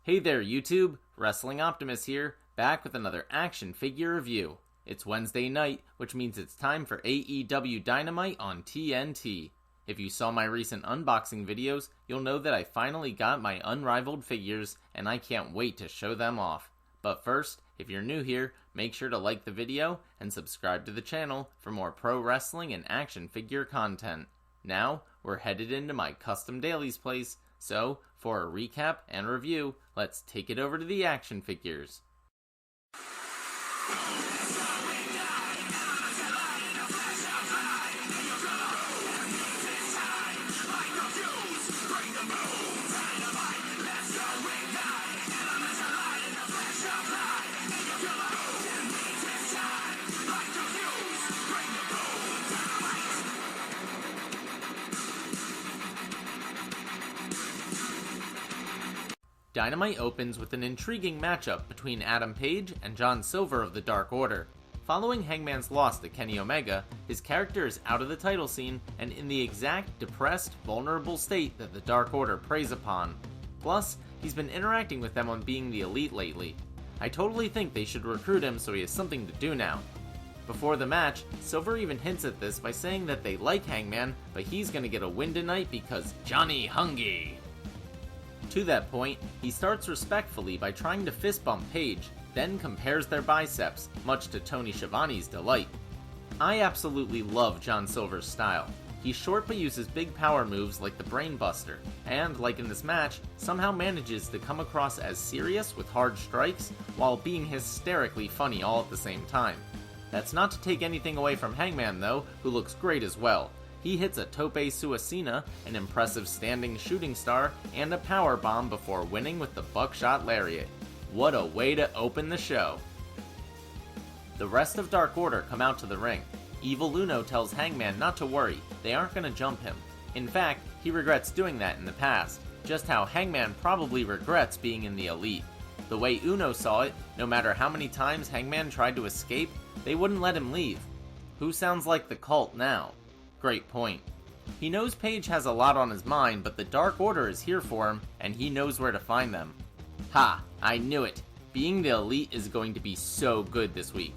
Hey there YouTube, Wrestling Optimus here, back with another action figure review. It's Wednesday night, which means it's time for AEW Dynamite on TNT. If you saw my recent unboxing videos, you'll know that I finally got my unrivaled figures, and I can't wait to show them off. But first, if you're new here, make sure to like the video and subscribe to the channel for more pro wrestling and action figure content. Now, we're headed into my custom dailies place, so for a recap and review, let's take it over to the action figures. Dynamite opens with an intriguing matchup between Adam Page and John Silver of the Dark Order. Following Hangman's loss to Kenny Omega, his character is out of the title scene and in the exact depressed, vulnerable state that the Dark Order preys upon. Plus, he's been interacting with them on being the Elite lately. I totally think they should recruit him so he has something to do now. Before the match, Silver even hints at this by saying that they like Hangman, but he's gonna get a win tonight because Johnny Hungee. To that point, he starts respectfully by trying to fist bump Page, then compares their biceps, much to Tony Schiavone's delight. I absolutely love John Silver's style. He's short but uses big power moves like the Brain Buster, and like in this match, somehow manages to come across as serious with hard strikes while being hysterically funny all at the same time. That's not to take anything away from Hangman though, who looks great as well. He hits a tope suicida, an impressive standing shooting star, and a power bomb before winning with the buckshot lariat. What a way to open the show! The rest of Dark Order come out to the ring. Evil Uno tells Hangman not to worry, they aren't gonna jump him. In fact, he regrets doing that in the past, just how Hangman probably regrets being in the Elite. The way Uno saw it, no matter how many times Hangman tried to escape, they wouldn't let him leave. Who sounds like the cult now? Great point. He knows Page has a lot on his mind, but the Dark Order is here for him, and he knows where to find them. Ha! I knew it! Being the Elite is going to be so good this week.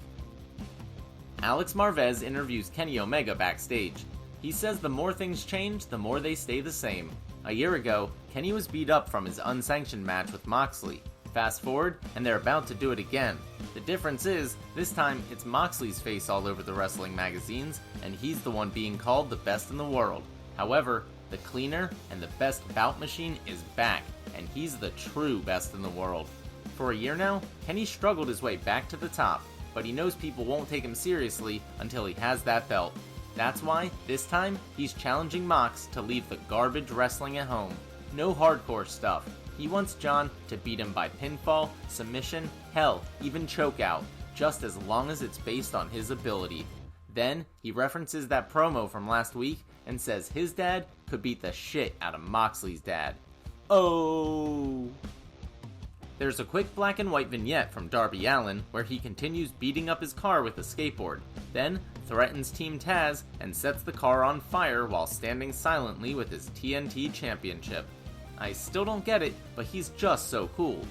Alex Marvez interviews Kenny Omega backstage. He says the more things change, the more they stay the same. A year ago, Kenny was beat up from his unsanctioned match with Moxley. Fast forward, and they're about to do it again. The difference is, this time it's Moxley's face all over the wrestling magazines, and he's the one being called the best in the world. However, the cleaner and the best bout machine is back, and he's the true best in the world. For a year now, Kenny struggled his way back to the top, but he knows people won't take him seriously until he has that belt. That's why, this time, he's challenging Mox to leave the garbage wrestling at home. No hardcore stuff. He wants John to beat him by pinfall, submission, hell, even chokeout, just as long as it's based on his ability. Then, he references that promo from last week and says his dad could beat the shit out of Moxley's dad. Oh! There's a quick black and white vignette from Darby Allin where he continues beating up his car with a skateboard, then threatens Team Taz and sets the car on fire while standing silently with his TNT Championship. I still don't get it, but he's just so cool.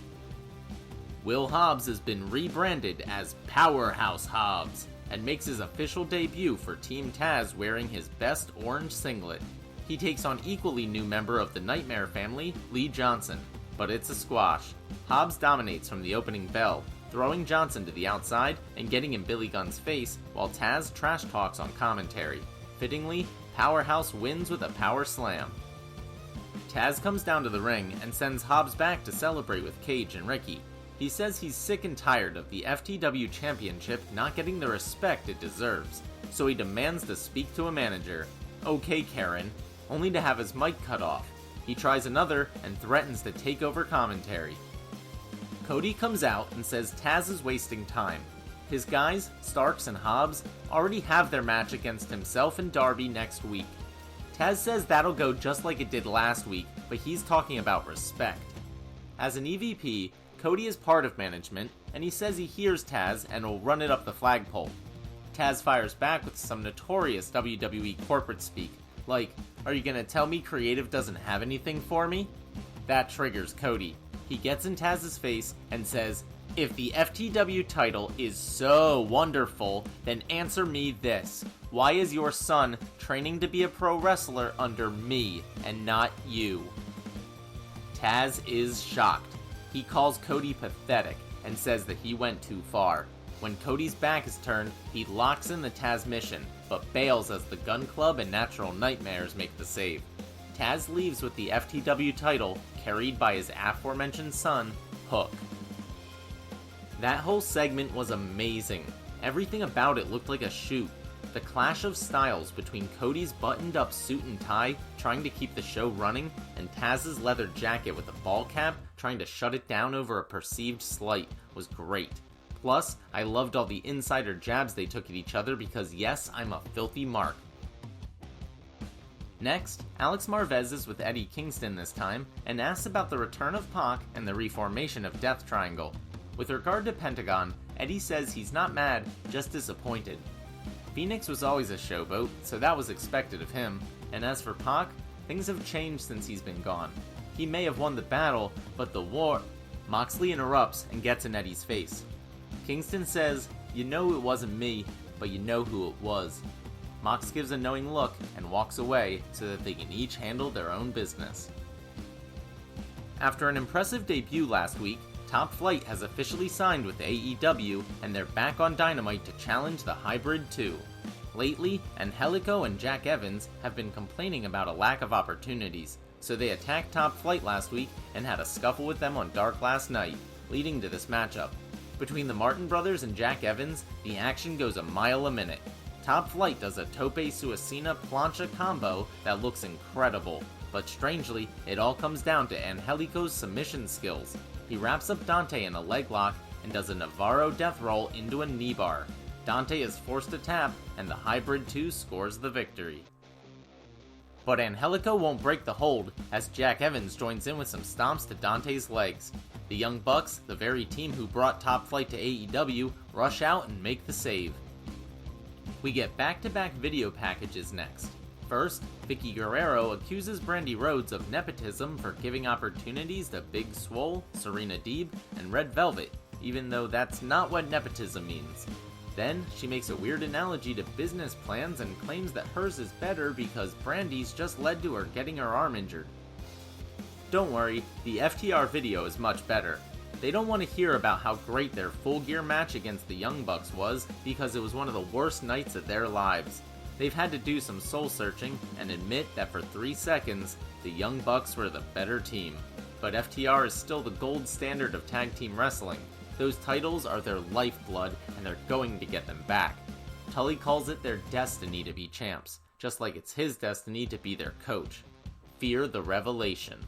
Will Hobbs has been rebranded as Powerhouse Hobbs and makes his official debut for Team Taz wearing his best orange singlet. He takes on equally new member of the Nightmare family, Lee Johnson, but it's a squash. Hobbs dominates from the opening bell, throwing Johnson to the outside and getting in Billy Gunn's face while Taz trash talks on commentary. Fittingly, Powerhouse wins with a power slam. Taz comes down to the ring and sends Hobbs back to celebrate with Cage and Ricky. He says he's sick and tired of the FTW Championship not getting the respect it deserves, so he demands to speak to a manager. Okay, Karen, only to have his mic cut off. He tries another and threatens to take over commentary. Cody comes out and says Taz is wasting time. His guys, Starks and Hobbs, already have their match against himself and Darby next week. Taz says that'll go just like it did last week, but he's talking about respect. As an EVP, Cody is part of management, and he says he hears Taz and will run it up the flagpole. Taz fires back with some notorious WWE corporate speak, like, "Are you gonna tell me creative doesn't have anything for me?" That triggers Cody. He gets in Taz's face and says, "If the FTW title is so wonderful, then answer me this. Why is your son training to be a pro wrestler under me and not you?" Taz is shocked. He calls Cody pathetic and says that he went too far. When Cody's back is turned, he locks in the Taz mission, but bails as the Gun Club and Natural Nightmares make the save. Taz leaves with the FTW title, carried by his aforementioned son, Hook. That whole segment was amazing. Everything about it looked like a shoot. The clash of styles between Cody's buttoned-up suit and tie, trying to keep the show running, and Taz's leather jacket with a ball cap, trying to shut it down over a perceived slight, was great. Plus, I loved all the insider jabs they took at each other because yes, I'm a filthy mark. Next, Alex Marvez is with Eddie Kingston this time, and asks about the return of Pac and the reformation of Death Triangle. With regard to Pentagon, Eddie says he's not mad, just disappointed. Phoenix was always a showboat, so that was expected of him, and as for Pac, things have changed since he's been gone. He may have won the battle, but the war... Moxley interrupts and gets in Eddie's face. Kingston says, "You know it wasn't me, but you know who it was." Mox gives a knowing look and walks away so that they can each handle their own business. After an impressive debut last week, Top Flight has officially signed with AEW and they're back on Dynamite to challenge the Hybrid 2. Lately, Angelico and Jack Evans have been complaining about a lack of opportunities, so they attacked Top Flight last week and had a scuffle with them on Dark last night, leading to this matchup. Between the Martin brothers and Jack Evans, the action goes a mile a minute. Top Flight does a Tope Suicina Plancha combo that looks incredible, but strangely, it all comes down to Angelico's submission skills. He wraps up Dante in a leg lock and does a Navarro death roll into a knee bar. Dante is forced to tap, and the Hybrid 2 scores the victory. But Angelico won't break the hold, as Jack Evans joins in with some stomps to Dante's legs. The Young Bucks, the very team who brought Top Flight to AEW, rush out and make the save. We get back-to-back video packages next. First, Vicky Guerrero accuses Brandy Rhodes of nepotism for giving opportunities to Big Swole, Serena Deeb, and Red Velvet, even though that's not what nepotism means. Then, she makes a weird analogy to business plans and claims that hers is better because Brandy's just led to her getting her arm injured. Don't worry, the FTR video is much better. They don't want to hear about how great their Full Gear match against the Young Bucks was because it was one of the worst nights of their lives. They've had to do some soul searching and admit that for 3 seconds, the Young Bucks were the better team. But FTR is still the gold standard of tag team wrestling. Those titles are their lifeblood and they're going to get them back. Tully calls it their destiny to be champs, just like it's his destiny to be their coach. Fear the revelation.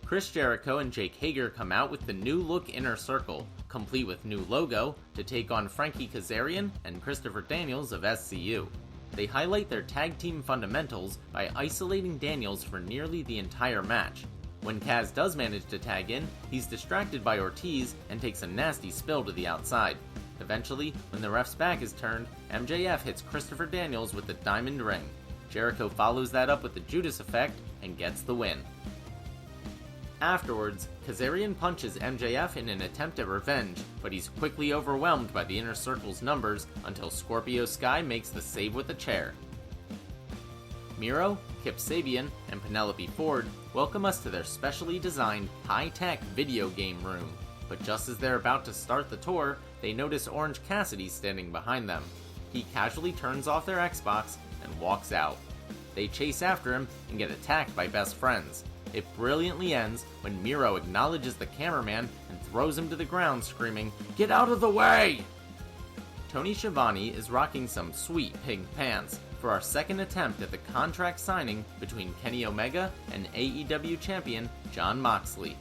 Chris Jericho and Jake Hager come out with the new look Inner Circle, complete with new logo, to take on Frankie Kazarian and Christopher Daniels of SCU. They highlight their tag team fundamentals by isolating Daniels for nearly the entire match. When Kaz does manage to tag in, he's distracted by Ortiz and takes a nasty spill to the outside. Eventually, when the ref's back is turned, MJF hits Christopher Daniels with the diamond ring. Jericho follows that up with the Judas effect and gets the win. Afterwards, Kazarian punches MJF in an attempt at revenge, but he's quickly overwhelmed by the Inner Circle's numbers until Scorpio Sky makes the save with a chair. Miro, Kip Sabian, and Penelope Ford welcome us to their specially designed, high-tech video game room, but just as they're about to start the tour, they notice Orange Cassidy standing behind them. He casually turns off their Xbox and walks out. They chase after him and get attacked by best friends. It brilliantly ends when Miro acknowledges the cameraman and throws him to the ground screaming, "Get out of the way!" Tony Schiavone is rocking some sweet pink pants for our second attempt at the contract signing between Kenny Omega and AEW champion Jon Moxley.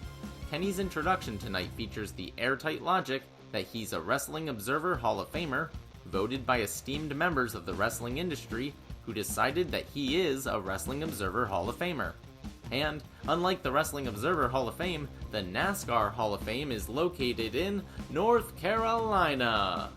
Kenny's introduction tonight features the airtight logic that he's a Wrestling Observer Hall of Famer, voted by esteemed members of the wrestling industry who decided that he is a Wrestling Observer Hall of Famer. And, unlike the Wrestling Observer Hall of Fame, the NASCAR Hall of Fame is located in North Carolina.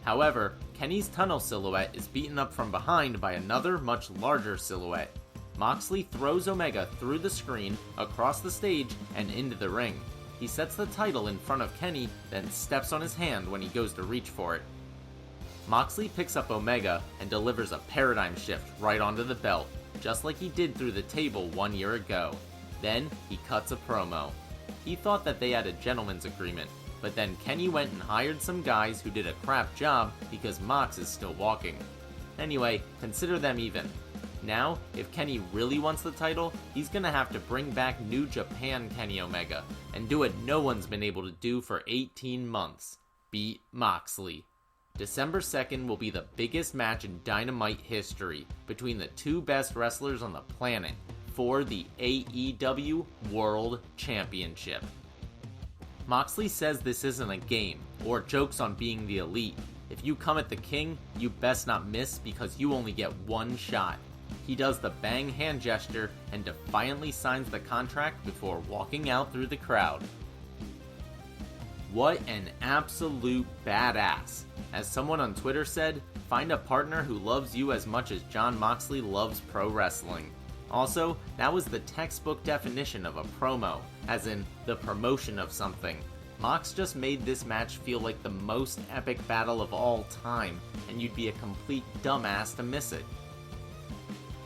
However, Kenny's tunnel silhouette is beaten up from behind by another, much larger silhouette. Moxley throws Omega through the screen, across the stage, and into the ring. He sets the title in front of Kenny, then steps on his hand when he goes to reach for it. Moxley picks up Omega and delivers a paradigm shift right onto the belt, just like he did through the table 1 year ago. Then he cuts a promo. He thought that they had a gentleman's agreement, but then Kenny went and hired some guys who did a crap job because Mox is still walking. Anyway, consider them even. Now, if Kenny really wants the title, he's gonna have to bring back New Japan Kenny Omega, and do what no one's been able to do for 18 months. Beat Moxley. December 2nd will be the biggest match in Dynamite history between the two best wrestlers on the planet for the AEW World Championship. Moxley says this isn't a game, or jokes on being the elite. If you come at the king, you best not miss because you only get one shot. He does the bang hand gesture and defiantly signs the contract before walking out through the crowd. What an absolute badass. As someone on Twitter said, find a partner who loves you as much as Jon Moxley loves pro wrestling. Also, that was the textbook definition of a promo, as in the promotion of something. Mox just made this match feel like the most epic battle of all time, and you'd be a complete dumbass to miss it.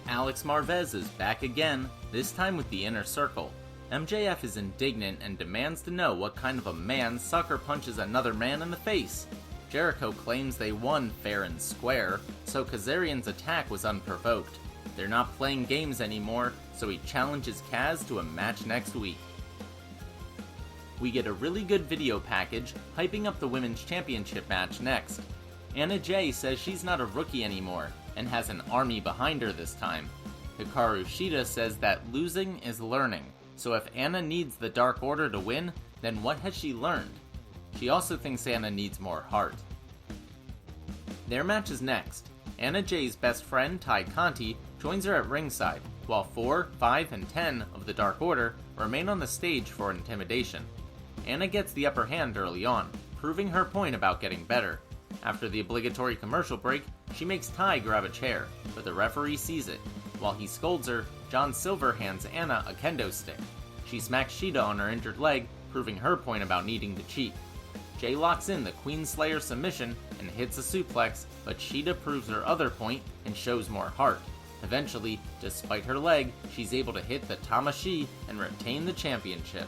Alex Marvez is back again, this time with the Inner Circle. MJF is indignant and demands to know what kind of a man sucker punches another man in the face. Jericho claims they won fair and square, so Kazarian's attack was unprovoked. They're not playing games anymore, so he challenges Kaz to a match next week. We get a really good video package hyping up the Women's Championship match next. Anna Jay says she's not a rookie anymore, and has an army behind her this time. Hikaru Shida says that losing is learning, so if Anna needs the Dark Order to win, then what has she learned? She also thinks Anna needs more heart. Their match is next. Anna Jay's best friend, Ty Conti, joins her at ringside, while 4, 5, and 10 of the Dark Order remain on the stage for intimidation. Anna gets the upper hand early on, proving her point about getting better. After the obligatory commercial break, she makes Ty grab a chair, but the referee sees it. While he scolds her, John Silver hands Anna a kendo stick. She smacks Shida on her injured leg, proving her point about needing to cheat. Jay locks in the Queenslayer submission and hits a suplex, but Shida proves her other point and shows more heart. Eventually, despite her leg, she's able to hit the Tamashi and retain the championship.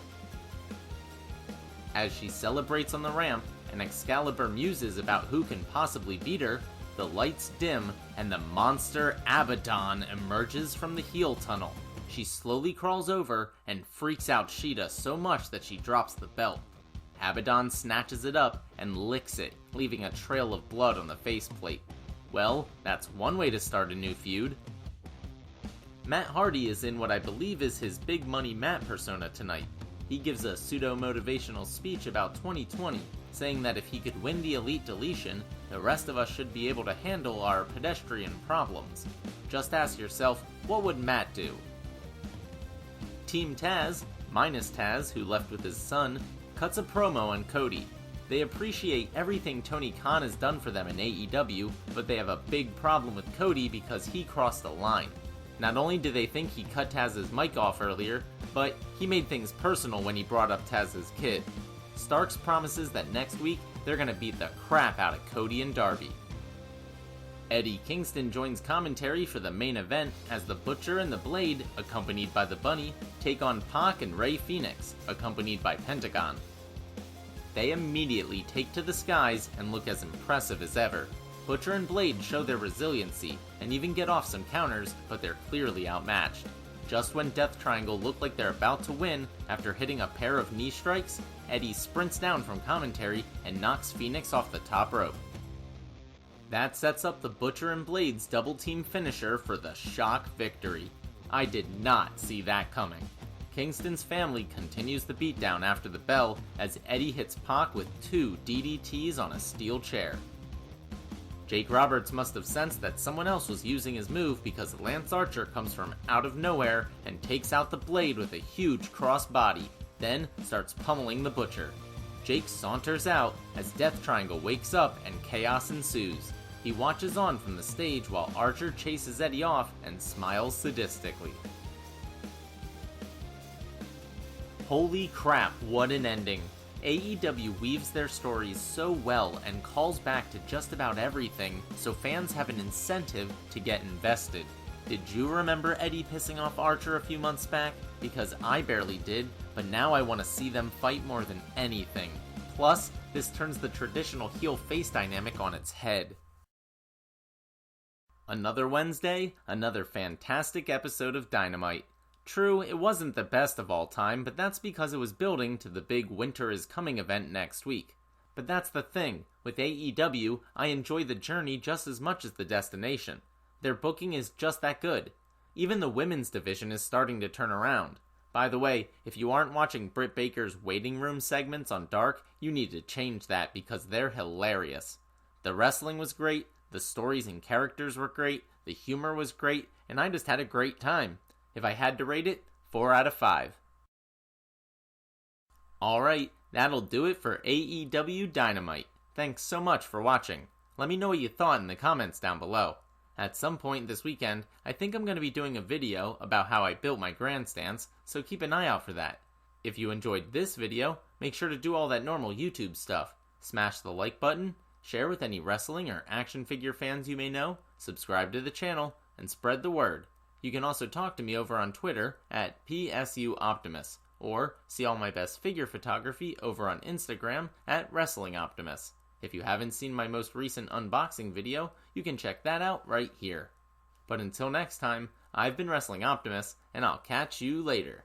As she celebrates on the ramp, and Excalibur muses about who can possibly beat her, the lights dim and the monster Abaddon emerges from the heel tunnel. She slowly crawls over and freaks out Shida so much that she drops the belt. Abaddon snatches it up and licks it, leaving a trail of blood on the faceplate. Well, that's one way to start a new feud. Matt Hardy is in what I believe is his big money Matt persona tonight. He gives a pseudo-motivational speech about 2020, saying that if he could win the Elite Deletion, the rest of us should be able to handle our pedestrian problems. Just ask yourself, what would Matt do? Team Taz, minus Taz, who left with his son, cuts a promo on Cody. They appreciate everything Tony Khan has done for them in AEW, but they have a big problem with Cody because he crossed the line. Not only do they think he cut Taz's mic off earlier, but he made things personal when he brought up Taz's kid. Starks promises that next week they're gonna beat the crap out of Cody and Darby. Eddie Kingston joins commentary for the main event as the Butcher and the Blade, accompanied by the Bunny, take on Pac and Rey Fenix, accompanied by Pentagon. They immediately take to the skies and look as impressive as ever. Butcher and Blade show their resiliency and even get off some counters, but they're clearly outmatched. Just when Death Triangle look like they're about to win after hitting a pair of knee strikes, Eddie sprints down from commentary and knocks Fenix off the top rope. That sets up the Butcher and Blade's double team finisher for the shock victory. I did not see that coming. Kingston's family continues the beatdown after the bell as Eddie hits Pac with 2 DDTs on a steel chair. Jake Roberts must have sensed that someone else was using his move because Lance Archer comes from out of nowhere and takes out the Blade with a huge crossbody, then starts pummeling the Butcher. Jake saunters out as Death Triangle wakes up and chaos ensues. He watches on from the stage while Archer chases Eddie off and smiles sadistically. Holy crap, what an ending! AEW weaves their stories so well and calls back to just about everything, so fans have an incentive to get invested. Did you remember Eddie pissing off Archer a few months back? Because I barely did, but now I want to see them fight more than anything. Plus, this turns the traditional heel-face dynamic on its head. Another Wednesday, another fantastic episode of Dynamite. True, it wasn't the best of all time, but that's because it was building to the big Winter is Coming event next week. But that's the thing, with AEW, I enjoy the journey just as much as the destination. Their booking is just that good. Even the women's division is starting to turn around. By the way, if you aren't watching Britt Baker's waiting room segments on Dark, you need to change that because they're hilarious. The wrestling was great, the stories and characters were great, the humor was great, and I just had a great time. If I had to rate it, 4 out of 5. Alright, that'll do it for AEW Dynamite. Thanks so much for watching. Let me know what you thought in the comments down below. At some point this weekend, I think I'm going to be doing a video about how I built my grandstands, so keep an eye out for that. If you enjoyed this video, make sure to do all that normal YouTube stuff. Smash the like button, share with any wrestling or action figure fans you may know, subscribe to the channel, and spread the word. You can also talk to me over on Twitter at PSUOptimus, or see all my best figure photography over on Instagram at WrestlingOptimus. If you haven't seen my most recent unboxing video, you can check that out right here. But until next time, I've been Wrestling Optimus, and I'll catch you later.